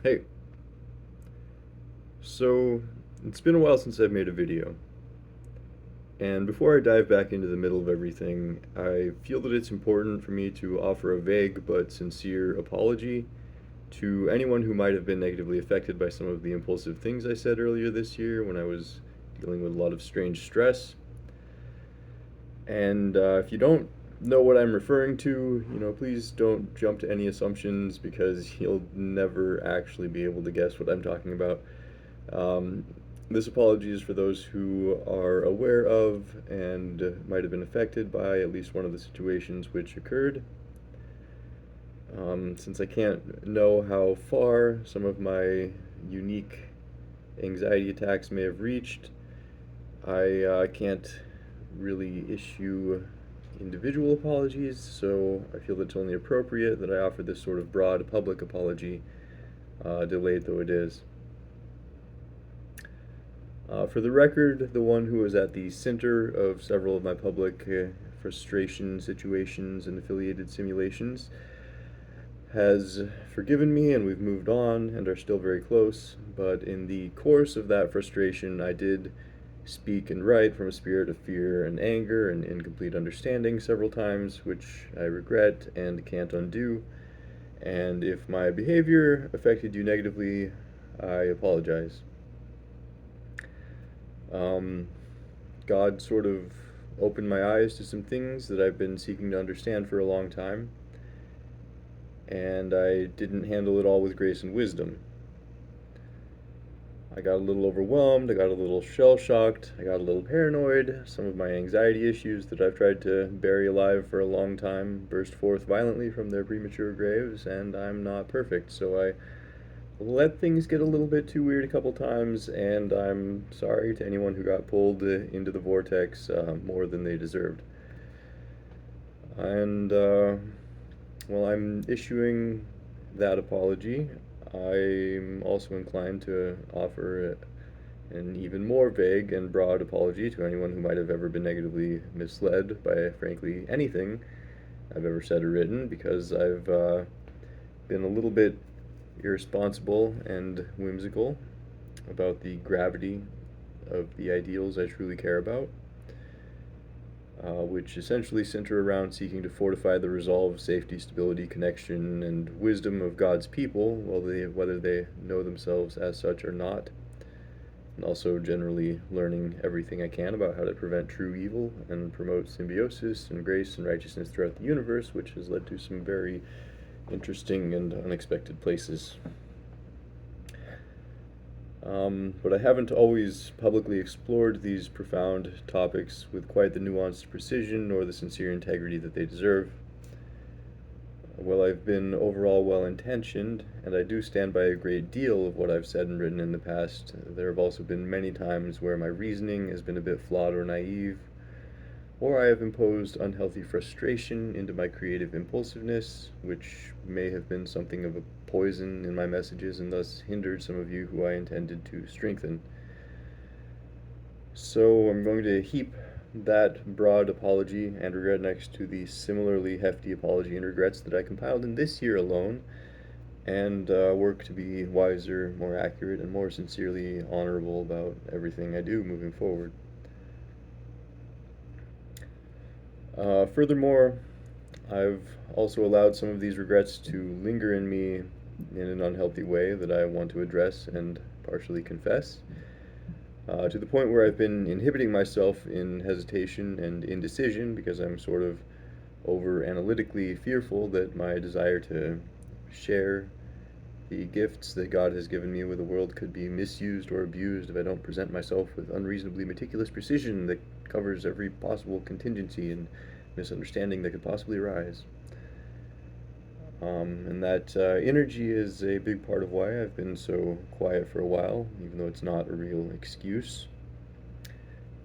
Hey, so it's been a while since I've made a video, and before I dive back into the middle of everything, I feel that it's important for me to offer a vague but sincere apology to anyone who might have been negatively affected by some of the impulsive things I said earlier this year when I was dealing with a lot of strange stress. And if you don't know what I'm referring to, please don't jump to any assumptions because you'll never actually be able to guess what I'm talking about. Um, this apology is for those who are aware of and might have been affected by at least one of the situations which occurred. Since I can't know how far some of my unique anxiety attacks may have reached, I can't really issue individual apologies, so I feel that it's only appropriate that I offer this sort of broad public apology, delayed though it is. For the record, the one who was at the center of several of my public frustration situations and affiliated simulations has forgiven me, and we've moved on and are still very close. But in the course of that frustration, I did speak and write from a spirit of fear and anger and incomplete understanding several times, which I regret and can't undo. And if my behavior affected you negatively, I apologize. Um, God sort of opened my eyes to some things that I've been seeking to understand for a long time, and I didn't handle it all with grace and wisdom. I got a little overwhelmed, I got a little shell shocked, I got a little paranoid. Some of my anxiety issues that I've tried to bury alive for a long time burst forth violently from their premature graves, and I'm not perfect, so I let things get a little bit too weird a couple times, and I'm sorry to anyone who got pulled into the vortex more than they deserved. And, well, I'm issuing that apology. I'm also inclined to offer an even more vague and broad apology to anyone who might have ever been negatively misled by, frankly, anything I've ever said or written, because I've been a little bit irresponsible and whimsical about the gravity of the ideals I truly care about, which essentially center around seeking to fortify the resolve, safety, stability, connection, and wisdom of God's people, whether they know themselves as such or not, and also generally learning everything I can about how to prevent true evil and promote symbiosis and grace and righteousness throughout the universe, which has led to some very interesting and unexpected places. But I haven't always publicly explored these profound topics with quite the nuanced precision or the sincere integrity that they deserve. While I've been overall well intentioned, and I do stand by a great deal of what I've said and written in the past, there have also been many times where my reasoning has been a bit flawed or naive, or I have imposed unhealthy frustration into my creative impulsiveness, which may have been something of a poison in my messages and thus hindered some of you who I intended to strengthen. So I'm going to heap that broad apology and regret next to the similarly hefty apology and regrets that I compiled in this year alone, and work to be wiser, more accurate, and more sincerely honorable about everything I do moving forward. Furthermore, I've also allowed some of these regrets to linger in me in an unhealthy way that I want to address and partially confess, to the point where I've been inhibiting myself in hesitation and indecision because I'm sort of over analytically fearful that my desire to share the gifts that God has given me with the world could be misused or abused if I don't present myself with unreasonably meticulous precision that covers every possible contingency and misunderstanding that could possibly arise. And that energy is a big part of why I've been so quiet for a while, even though it's not a real excuse.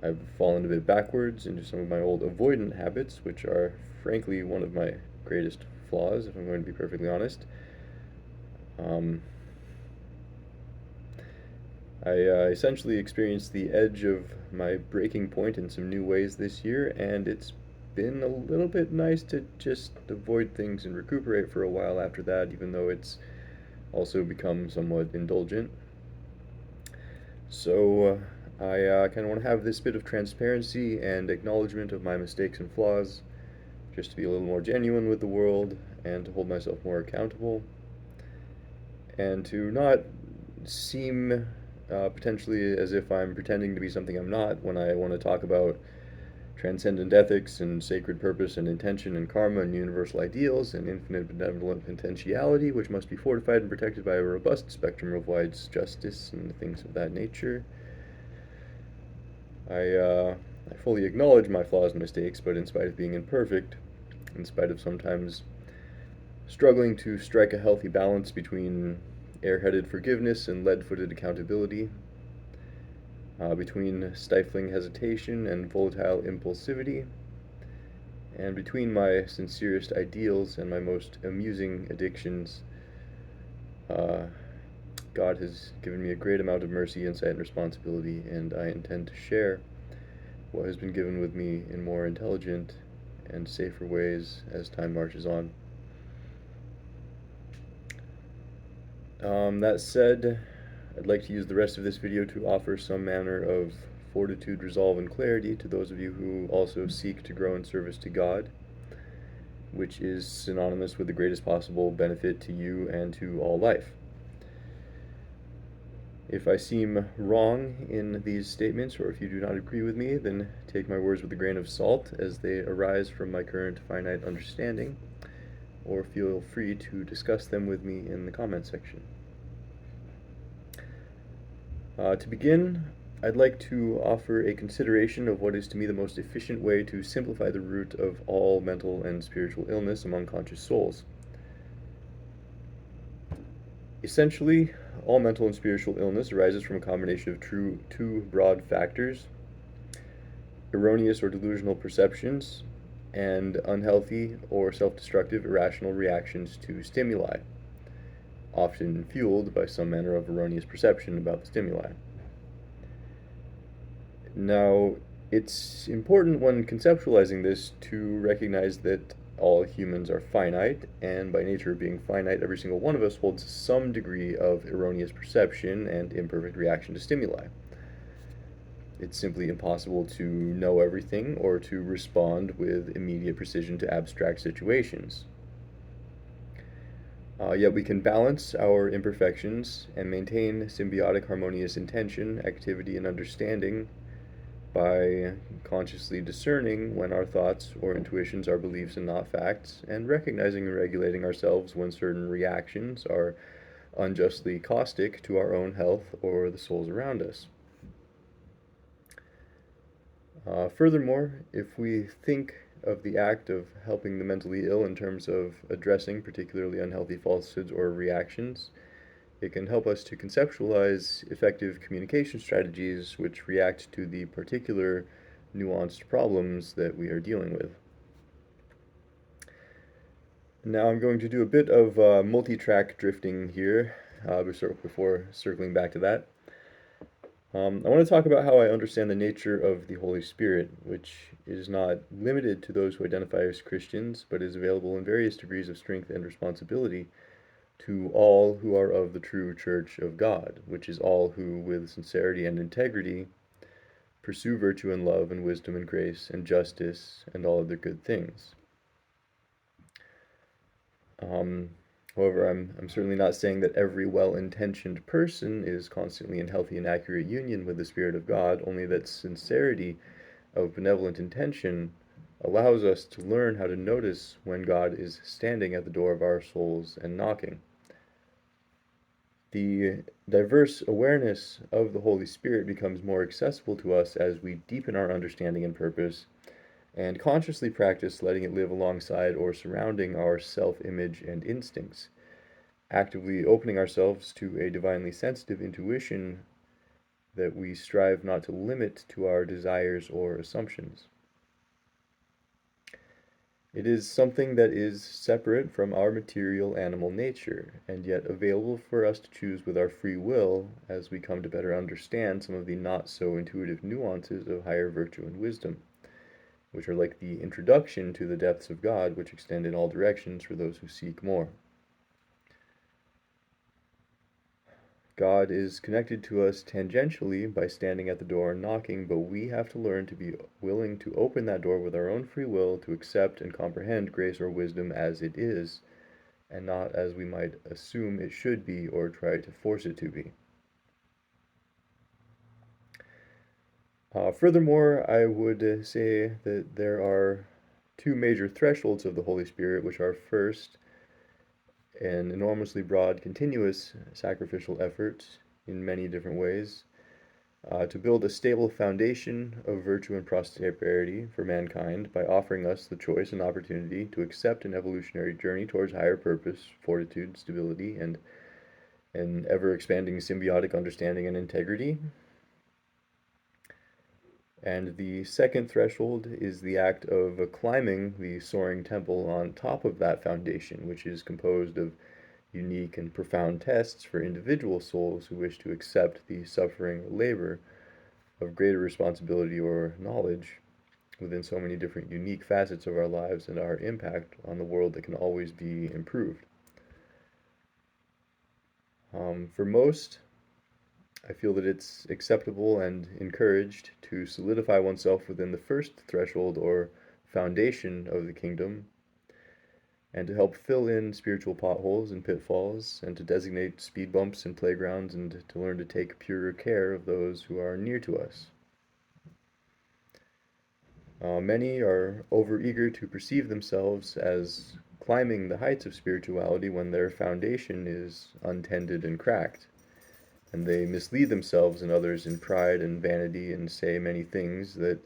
I've fallen a bit backwards into some of my old avoidant habits, which are frankly one of my greatest flaws, if I'm going to be perfectly honest. Um, I essentially experienced the edge of my breaking point in some new ways this year, and it's been a little bit nice to just avoid things and recuperate for a while after that, even though it's also become somewhat indulgent. So I kind of want to have this bit of transparency and acknowledgement of my mistakes and flaws, just to be a little more genuine with the world and to hold myself more accountable, and to not seem potentially as if I'm pretending to be something I'm not when I want to talk about transcendent ethics and sacred purpose and intention and karma and universal ideals and infinite benevolent potentiality, which must be fortified and protected by a robust spectrum of wide justice and things of that nature. I fully acknowledge my flaws and mistakes, but in spite of being imperfect, in spite of sometimes struggling to strike a healthy balance between airheaded forgiveness and lead-footed accountability, between stifling hesitation and volatile impulsivity, and between my sincerest ideals and my most amusing addictions, God has given me a great amount of mercy, insight, and responsibility, and I intend to share what has been given with me in more intelligent and safer ways as time marches on. That said, I'd like to use the rest of this video to offer some manner of fortitude, resolve, and clarity to those of you who also seek to grow in service to God, which is synonymous with the greatest possible benefit to you and to all life. If I seem wrong in these statements, or if you do not agree with me, then take my words with a grain of salt as they arise from my current finite understanding, or feel free to discuss them with me in the comment section. To begin, I'd like to offer a consideration of what is to me the most efficient way to simplify the root of all mental and spiritual illness among conscious souls. Essentially, all mental and spiritual illness arises from a combination of two broad factors: erroneous or delusional perceptions, and unhealthy or self-destructive irrational reactions to stimuli, often fueled by some manner of erroneous perception about the stimuli. Now, it's important when conceptualizing this to recognize that all humans are finite, and by nature of being finite, every single one of us holds some degree of erroneous perception and imperfect reaction to stimuli. It's simply impossible to know everything or to respond with immediate precision to abstract situations. Yet we can balance our imperfections and maintain symbiotic harmonious intention, activity, and understanding by consciously discerning when our thoughts or intuitions are beliefs and not facts, and recognizing and regulating ourselves when certain reactions are unjustly caustic to our own health or the souls around us. Furthermore, if we think of the act of helping the mentally ill in terms of addressing particularly unhealthy falsehoods or reactions, it can help us to conceptualize effective communication strategies which react to the particular nuanced problems that we are dealing with. Now I'm going to do a bit of multi-track drifting here before circling back to that. I want to talk about how I understand the nature of the Holy Spirit, which is not limited to those who identify as Christians, but is available in various degrees of strength and responsibility to all who are of the true Church of God, which is all who, with sincerity and integrity, pursue virtue and love and wisdom and grace and justice and all other good things. However, I'm certainly not saying that every well-intentioned person is constantly in healthy and accurate union with the Spirit of God, only that sincerity of benevolent intention allows us to learn how to notice when God is standing at the door of our souls and knocking. The diverse awareness of the Holy Spirit becomes more accessible to us as we deepen our understanding and purpose, and consciously practice letting it live alongside or surrounding our self-image and instincts, actively opening ourselves to a divinely sensitive intuition that we strive not to limit to our desires or assumptions. It is something that is separate from our material animal nature, and yet available for us to choose with our free will as we come to better understand some of the not-so-intuitive nuances of higher virtue and wisdom, which are like the introduction to the depths of God, which extend in all directions for those who seek more. God is connected to us tangentially by standing at the door and knocking, but we have to learn to be willing to open that door with our own free will to accept and comprehend grace or wisdom as it is, and not as we might assume it should be or try to force it to be. Furthermore, I would say that there are two major thresholds of the Holy Spirit, which are first, an enormously broad, continuous sacrificial effort in many different ways to build a stable foundation of virtue and prosperity for mankind by offering us the choice and opportunity to accept an evolutionary journey towards higher purpose, fortitude, stability, and an ever-expanding symbiotic understanding and integrity. And the second threshold is the act of climbing the soaring temple on top of that foundation, which is composed of unique and profound tests for individual souls who wish to accept the suffering or labor of greater responsibility or knowledge within so many different unique facets of our lives and our impact on the world that can always be improved. For most, I feel that it's acceptable and encouraged to solidify oneself within the first threshold or foundation of the kingdom, and to help fill in spiritual potholes and pitfalls, and to designate speed bumps and playgrounds, and to learn to take purer care of those who are near to us. Many are overeager to perceive themselves as climbing the heights of spirituality when their foundation is untended and cracked, and they mislead themselves and others in pride and vanity and say many things that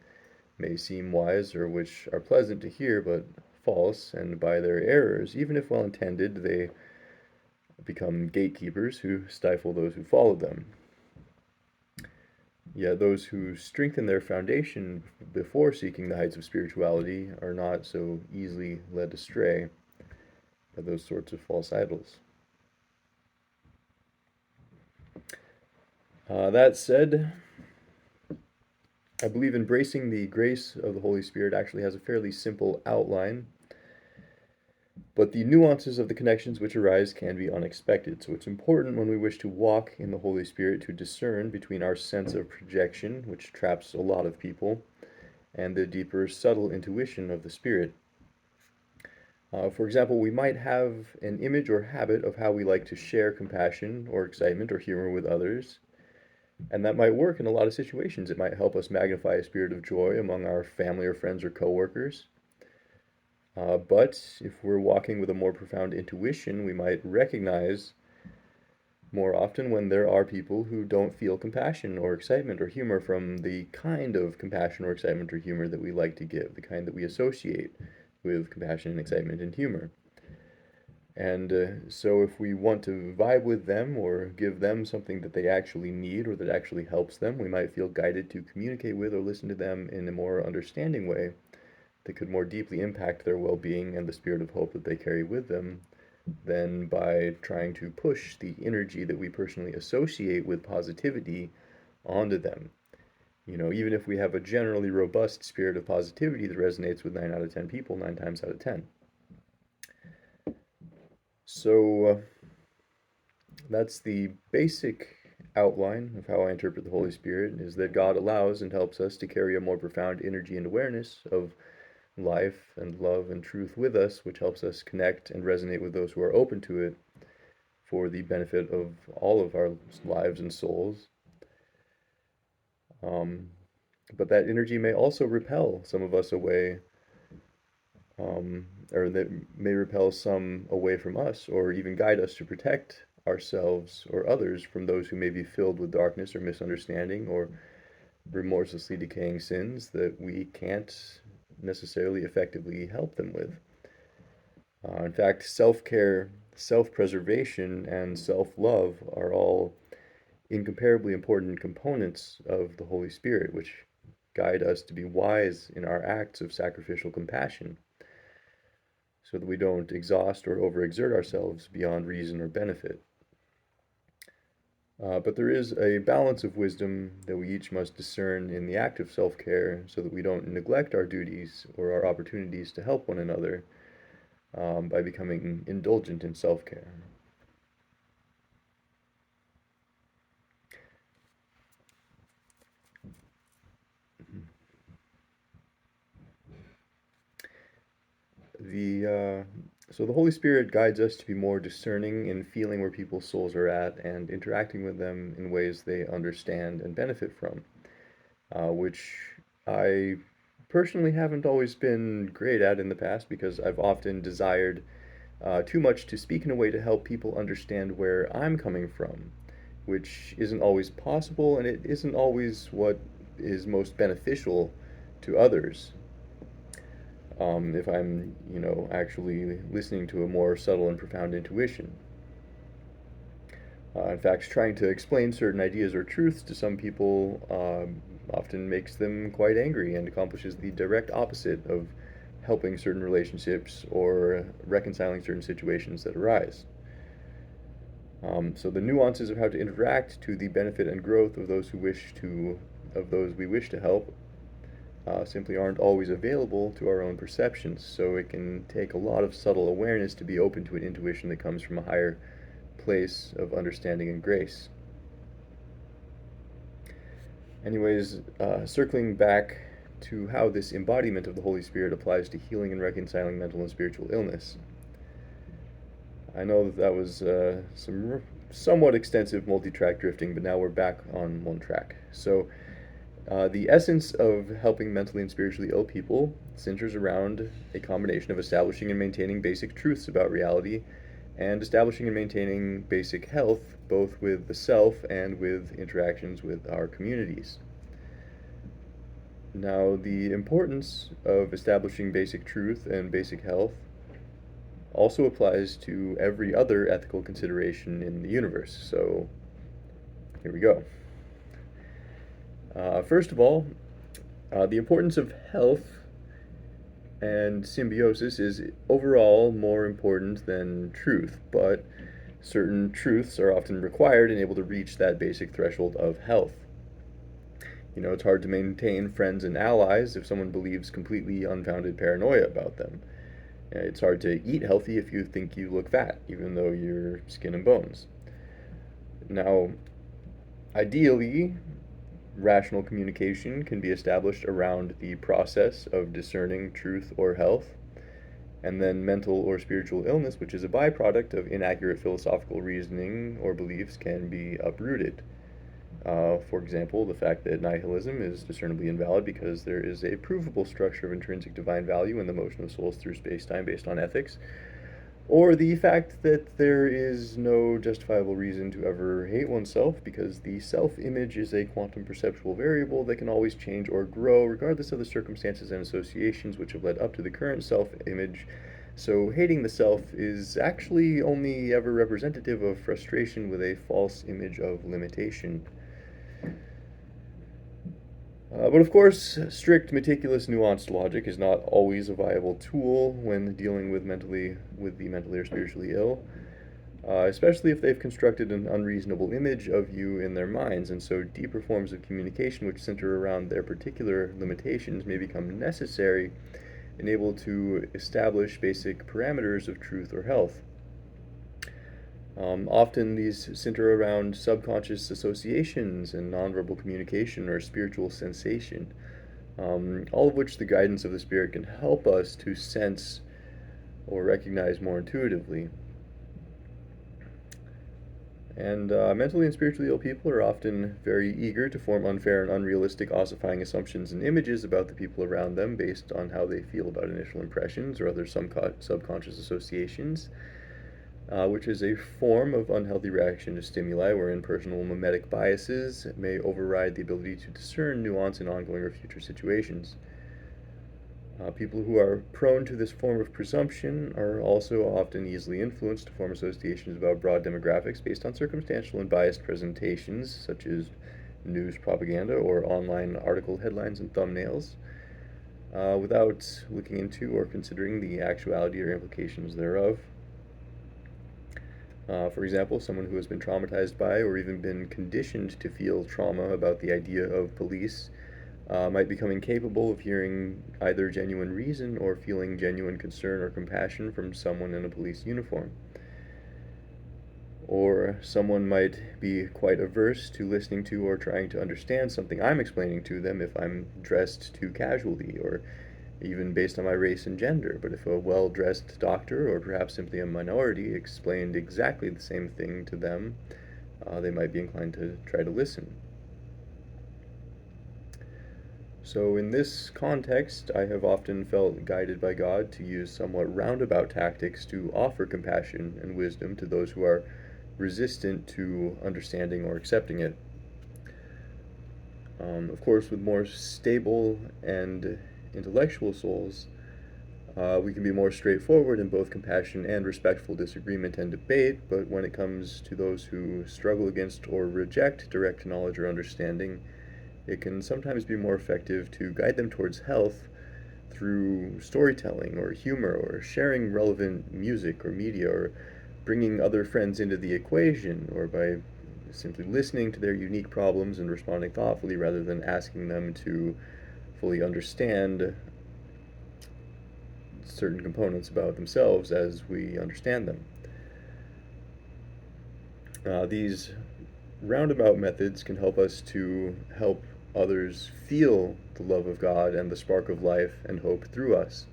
may seem wise or which are pleasant to hear but false, and by their errors, even if well intended, they become gatekeepers who stifle those who follow them. Yet those who strengthen their foundation before seeking the heights of spirituality are not so easily led astray by those sorts of false idols. That said, I believe embracing the grace of the Holy Spirit actually has a fairly simple outline, but the nuances of the connections which arise can be unexpected. So it's important when we wish to walk in the Holy Spirit to discern between our sense of projection, which traps a lot of people, and the deeper, subtle intuition of the Spirit. For example, we might have an image or habit of how we like to share compassion or excitement or humor with others, and that might work in a lot of situations. It might help us magnify a spirit of joy among our family or friends or coworkers. But if we're walking with a more profound intuition, we might recognize more often when there are people who don't feel compassion or excitement or humor from the kind of compassion or excitement or humor that we like to give, the kind that we associate with compassion and excitement and humor. And so if we want to vibe with them or give them something that they actually need or that actually helps them, we might feel guided to communicate with or listen to them in a more understanding way that could more deeply impact their well-being and the spirit of hope that they carry with them than by trying to push the energy that we personally associate with positivity onto them. Even if we have a generally robust spirit of positivity that resonates with 9 out of 10 people 9 times out of 10. So that's the basic outline of how I interpret the Holy Spirit, is that God allows and helps us to carry a more profound energy and awareness of life and love and truth with us, which helps us connect and resonate with those who are open to it for the benefit of all of our lives and souls. But that energy may also repel some of us away, or that may repel some away from us, or even guide us to protect ourselves or others from those who may be filled with darkness or misunderstanding or remorselessly decaying sins that we can't necessarily effectively help them with. In fact, self-care, self-preservation, and self-love are all incomparably important components of the Holy Spirit, which guide us to be wise in our acts of sacrificial compassion, so that we don't exhaust or overexert ourselves beyond reason or benefit. But there is a balance of wisdom that we each must discern in the act of self-care so that we don't neglect our duties or our opportunities to help one another by becoming indulgent in self-care. So the Holy Spirit guides us to be more discerning in feeling where people's souls are at and interacting with them in ways they understand and benefit from, which I personally haven't always been great at in the past because I've often desired too much to speak in a way to help people understand where I'm coming from, which isn't always possible and it isn't always what is most beneficial to others. If I'm, actually listening to a more subtle and profound intuition. In fact, trying to explain certain ideas or truths to some people often makes them quite angry and accomplishes the direct opposite of helping certain relationships or reconciling certain situations that arise. So the nuances of how to interact to the benefit and growth of those of those we wish to help, simply aren't always available to our own perceptions. So it can take a lot of subtle awareness to be open to an intuition that comes from a higher place of understanding and grace. Anyways, circling back to how this embodiment of the Holy Spirit applies to healing and reconciling mental and spiritual illness. I know that was some somewhat extensive multi-track drifting, but now we're back on one track. So, the essence of helping mentally and spiritually ill people centers around a combination of establishing and maintaining basic truths about reality and establishing and maintaining basic health, both with the self and with interactions with our communities. Now, the importance of establishing basic truth and basic health also applies to every other ethical consideration in the universe. So, here we go. First of all, the importance of health and symbiosis is overall more important than truth, but certain truths are often required and able to reach that basic threshold of health. It's hard to maintain friends and allies if someone believes completely unfounded paranoia about them. It's hard to eat healthy if you think you look fat, even though you're skin and bones. Now, ideally, rational communication can be established around the process of discerning truth or health, and then mental or spiritual illness, which is a byproduct of inaccurate philosophical reasoning or beliefs, can be uprooted. For example, the fact that nihilism is discernibly invalid because there is a provable structure of intrinsic divine value in the motion of souls through space-time based on ethics, or the fact that there is no justifiable reason to ever hate oneself because the self-image is a quantum perceptual variable that can always change or grow regardless of the circumstances and associations which have led up to the current self-image. So hating the self is actually only ever representative of frustration with a false image of limitation. But of course, strict, meticulous, nuanced logic is not always a viable tool when dealing with the mentally or spiritually ill, especially if they've constructed an unreasonable image of you in their minds, and so deeper forms of communication which center around their particular limitations may become necessary and able to establish basic parameters of truth or health. Often these center around subconscious associations and nonverbal communication or spiritual sensation, all of which the guidance of the Spirit can help us to sense or recognize more intuitively. And mentally and spiritually ill people are often very eager to form unfair and unrealistic ossifying assumptions and images about the people around them based on how they feel about initial impressions or other subconscious associations. Which is a form of unhealthy reaction to stimuli wherein personal mimetic biases may override the ability to discern nuance in ongoing or future situations. People who are prone to this form of presumption are also often easily influenced to form associations about broad demographics based on circumstantial and biased presentations, such as news propaganda or online article headlines and thumbnails, without looking into or considering the actuality or implications thereof. For example, someone who has been traumatized by or even been conditioned to feel trauma about the idea of police might become incapable of hearing either genuine reason or feeling genuine concern or compassion from someone in a police uniform. Or someone might be quite averse to listening to or trying to understand something I'm explaining to them if I'm dressed too casually or even based on my race and gender. But if a well-dressed doctor, or perhaps simply a minority, explained exactly the same thing to them, they might be inclined to try to listen. So, in this context, I have often felt guided by God to use somewhat roundabout tactics to offer compassion and wisdom to those who are resistant to understanding or accepting it. Of course, with more stable and intellectual souls, we can be more straightforward in both compassion and respectful disagreement and debate, but when it comes to those who struggle against or reject direct knowledge or understanding, it can sometimes be more effective to guide them towards health through storytelling or humor or sharing relevant music or media or bringing other friends into the equation or by simply listening to their unique problems and responding thoughtfully rather than asking them to fully understand certain components about themselves as we understand them. These roundabout methods can help us to help others feel the love of God and the spark of life and hope through us,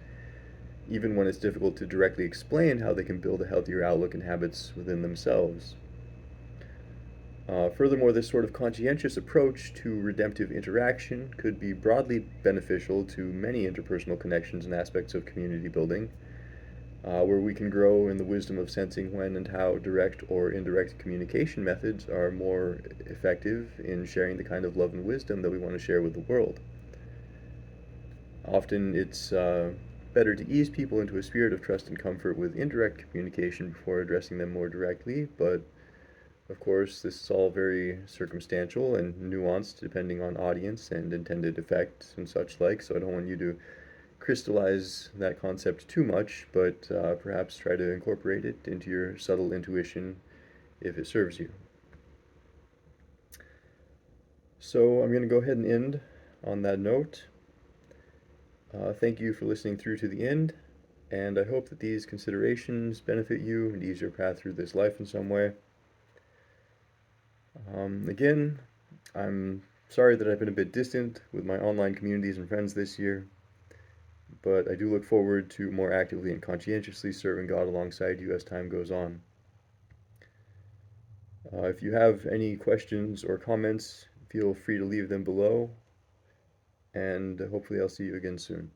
even when it's difficult to directly explain how they can build a healthier outlook and habits within themselves. Furthermore, this sort of conscientious approach to redemptive interaction could be broadly beneficial to many interpersonal connections and aspects of community building, where we can grow in the wisdom of sensing when and how direct or indirect communication methods are more effective in sharing the kind of love and wisdom that we want to share with the world. Often it's better to ease people into a spirit of trust and comfort with indirect communication before addressing them more directly, but of course, this is all very circumstantial and nuanced depending on audience and intended effect and such like, so I don't want you to crystallize that concept too much, but perhaps try to incorporate it into your subtle intuition if it serves you. So I'm going to go ahead and end on that note. Thank you for listening through to the end, and I hope that these considerations benefit you and ease your path through this life in some way. Again, I'm sorry that I've been a bit distant with my online communities and friends this year, but I do look forward to more actively and conscientiously serving God alongside you as time goes on. If you have any questions or comments, feel free to leave them below, and hopefully I'll see you again soon.